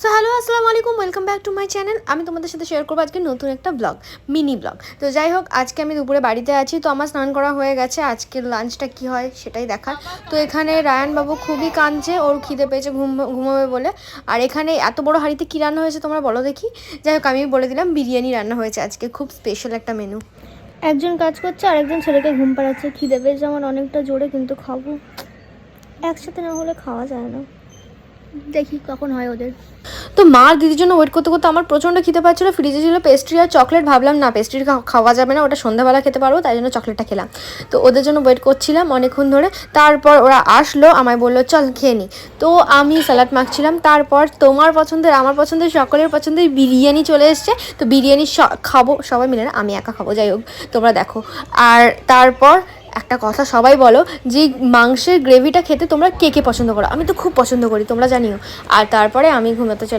So hello, আসসালামু আলাইকুম, welcome back to my channel. আমি তোমাদের সাথে শেয়ার করবো আজকে নতুন একটা ব্লগ, মিনি ব্লগ। তো যাই হোক, আজকে আমি দুপুরে বাড়িতে আছি, তো আমার স্নান করা হয়ে গেছে। আজকের লাঞ্চটা কি হয় সেটাই দেখার। তো এখানে রায়ানবাবু খুবই কাঁদছে, ওর খিদে পেয়েছে ঘুমাবে বলে। আর এখানে এত বড় হাঁড়িতে কী রান্না হয়েছে তোমরা বলো দেখি। যাই হোক, আমি বলে দিলাম বিরিয়ানি রান্না হয়েছে আজকে, খুব স্পেশাল একটা মেনু। একজন কাজ করছে আর একজন ছেলেকে ঘুম পাড়াচ্ছে। খিদে পেয়েছে আমার অনেকটা জোরে, কিন্তু খাবো একসাথে না হলে খাওয়া যায় না। দেখি কখন হয় ওদের। তো মার দিদির জন্য ওয়েট করতে করতে আমার প্রচণ্ড খিদে পাচ্ছিলো। ফ্রিজে ছিল পেস্ট্রি আর চকলেট, ভাবলাম না পেস্ট্রি খাওয়া যাবে না, ওটা সন্ধ্যাবেলা খেতে পারবো, তাই জন্য চকলেটটা খেলাম। তো ওদের জন্য ওয়েট করছিলাম অনেকক্ষণ ধরে। তারপর ওরা আসলো, আমায় বললো চল খেয়ে নি। তো আমি স্যালাড মাখছিলাম। তারপর তোমার পছন্দের আমার পছন্দের সকলের পছন্দের বিরিয়ানি চলে এসছে। তো বিরিয়ানি খাবো সবাই মিলে, না আমি একা খাবো, যাই হোক তোমরা দেখো। আর তারপর একটা কথা সবাই বলো যে মাংসের গ্রেভিটা খেতে তোমরা কে কে পছন্দ করো। আমি তো খুব পছন্দ করি, তোমরা জানিও। আর তারপরে আমি ঘুমাতে